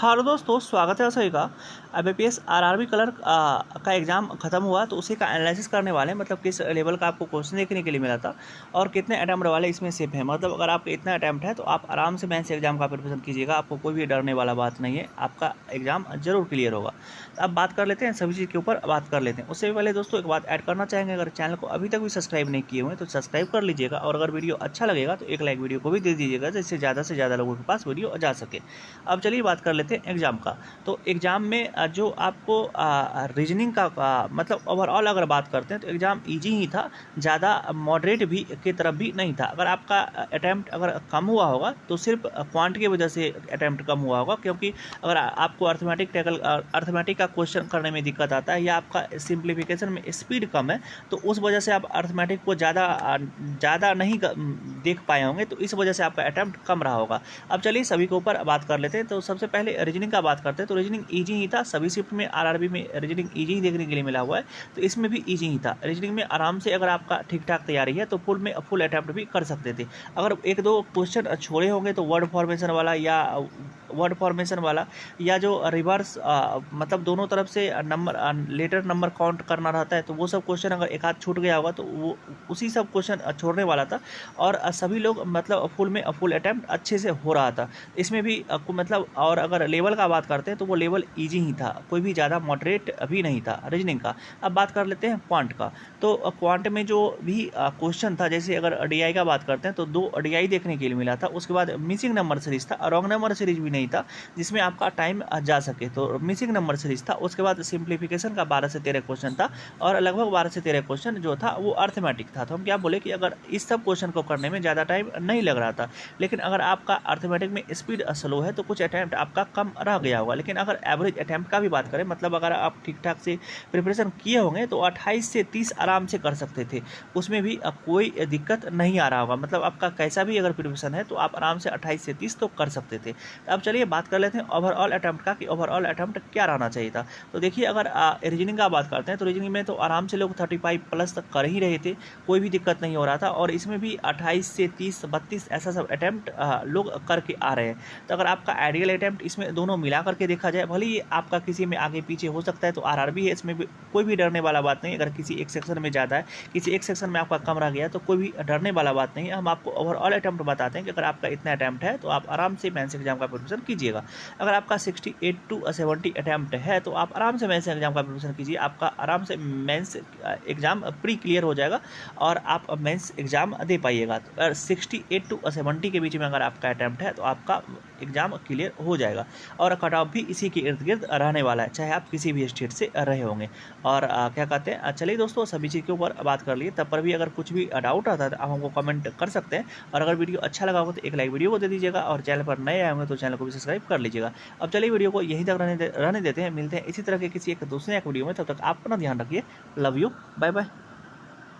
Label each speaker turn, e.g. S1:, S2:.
S1: Hello दोस्तों, स्वागत है सभी का। IBPS RRB कलर का एग्ज़ाम खत्म हुआ तो उसी का एनालिसिस करने वाले हैं। मतलब किस लेवल का आपको क्वेश्चन देखने के लिए मिला था और कितने अटैम्प्ट वाले इसमें सेफ है। मतलब अगर आपका इतना अटैम्प्ट है तो आप आराम से मेंस एग्जाम का प्रिपरेशन कीजिएगा, आपको कोई भी डरने वाला बात नहीं है, आपका एग्जाम जरूर क्लियर होगा। तो अब बात कर लेते हैं, सभी चीज़ के ऊपर बात कर लेते हैं। उससे पहले दोस्तों एक बात ऐड करना चाहेंगे, अगर चैनल को अभी तक भी सब्सक्राइब नहीं किए हुए तो सब्सक्राइब कर लीजिएगा, और अगर वीडियो अच्छा लगेगा तो एक लाइक वीडियो को भी दे दीजिएगा, जिससे ज़्यादा से ज़्यादा लोगों के पास वीडियो जा सके। अब चलिए बात कर लेते हैं एग्जाम का। तो एग्जाम में जो आपको रीजनिंग का मतलब ओवरऑल अगर बात करते हैं तो एग्जाम इजी ही था, ज़्यादा मॉडरेट भी की तरफ भी नहीं था। अगर आपका अटैम्प्ट अगर कम हुआ होगा तो सिर्फ क्वांट की वजह से अटैम्प्ट कम हुआ होगा, क्योंकि अगर आपको अर्थमेटिक का क्वेश्चन करने में दिक्कत आता है या आपका सिंप्लीफिकेशन में स्पीड कम है तो उस वजह से आप अर्थमेटिक को ज़्यादा नहीं देख पाए होंगे, तो इस वजह से आपका अटैम्प्ट कम रहा होगा। अब चलिए सभी के ऊपर बात कर लेते हैं। तो सबसे पहले रीजनिंग का बात करते हैं। तो रीजनिंग इजी ही था, सभी शिफ्ट में आरआरबी में रीजनिंग इजी ही देखने के लिए मिला हुआ है, तो इसमें भी इजी ही था। रीजनिंग में आराम से अगर आपका ठीक ठाक तैयारी है तो फुल अटैम्प्ट भी कर सकते थे। अगर एक दो क्वेश्चन छोड़े होंगे तो वर्ड फॉर्मेशन वाला या जो रिवर्स मतलब दोनों तरफ से नंबर लेटर नंबर काउंट करना रहता है, तो वो सब क्वेश्चन अगर एक हाथ छूट गया होगा तो वो उसी सब क्वेश्चन छोड़ने वाला था, और सभी लोग मतलब फुल अटैम्प्ट अच्छे से हो रहा था। इसमें भी मतलब, और अगर लेवल का बात करते हैं तो वो लेवल इजी ही था, कोई भी ज़्यादा मॉडरेट भी नहीं था रीजनिंग का। अब बात कर लेते हैं क्वांट का। तो क्वांट में जो भी क्वेश्चन था, जैसे अगर डीआई का बात करते हैं तो 2 डीआई देखने के लिए मिला था। उसके बाद मिसिंग नंबर सीरीज था, रॉन्ग नंबर सीरीज भी नहीं था जिसमें आपका टाइम जा सके, तो मिसिंग नंबर सीरीज था। उसके बाद सिंप्लीफिकेशन का 12 से 13 क्वेश्चन था, और लगभग 12 से 13 क्वेश्चन जो था वो अर्थमेटिक था। तो हम क्या बोले कि अगर इस सब क्वेश्चन को करने में ज़्यादा टाइम नहीं लग रहा था, लेकिन अगर आपका अर्थमेटिक में स्पीड स्लो है तो कुछ अटैम्प्ट आपका कम रह गया होगा। लेकिन अगर एवरेज अटैम्प्ट का भी बात करें, मतलब अगर आप ठीक ठाक से प्रिपरेशन किए होंगे तो 28 से 30 आराम से कर सकते थे, उसमें भी कोई दिक्कत नहीं आ रहा होगा। मतलब आपका कैसा भी अगर प्रिपरेशन है तो आप आराम से 28 से 30 तो कर सकते थे। अब चलिए बात कर लेते हैं ओवरऑल अटैम्प्ट का, कि ओवरऑल अटैम्प्ट क्या रहना चाहिए था। तो देखिए, अगर रीजनिंग का बात करते हैं तो रीजनिंग में तो आराम से लोग 35 प्लस तक कर ही रहे थे, कोई भी दिक्कत नहीं हो रहा था, और इसमें भी 28 से 30 32 ऐसा सब अटैम्प्ट लोग करके आ रहे हैं। तो अगर आपका आइडियल अटैम्प्ट इसमें दोनों मिला करके देखा जाए, भले ही आपका किसी में आगे पीछे हो सकता है, तो आरआरबी है, इसमें भी कोई भी डरने वाला बात नहीं। अगर किसी एक सेक्शन में ज़्यादा है, किसी एक सेक्शन में आपका कम रह गया, तो कोई भी डरने वाला बात नहीं है। हम आपको ओवरऑल अटैम्प्ट बताते हैं कि अगर आपका इतना अटैम्प्ट है तो आप आराम से मेंस एग्जाम का प्रिपरेशन कीजिएगा। अगर आपका 68 टू 70 अटैम्प्ट है तो आप आराम से मेंस एग्जाम का प्रिपरेशन कीजिए, आपका आराम से मेंस एग्जाम प्री क्लियर हो जाएगा और आप मेंस एग्जाम दे पाइएगा। तो अगर 68 टू 70 के बीच में अगर आपका अटैम्प्ट है तो आपका एग्जाम क्लियर हो जाएगा, और कट ऑफ भी इसी के इर्द गिर्द रहने वाला है, चाहे आप किसी भी स्टेट से रहे होंगे। और क्या कहते हैं, चलिए दोस्तों सभी चीज़ के ऊपर बात कर लिए। तब पर भी अगर कुछ भी डाउट आता है तो आप हमको कमेंट कर सकते हैं, और अगर वीडियो अच्छा लगा होगा तो एक लाइक वीडियो को दे दीजिएगा, और चैनल पर नए आए होंगे तो चैनल को भी सब्सक्राइब कर लीजिएगा। अब चलिए वीडियो को यहीं तक रहने देते हैं, मिलते हैं इसी तरह के किसी एक दूसरे एक वीडियो में। तब तक आप अपना ध्यान रखिए। Love you, bye bye.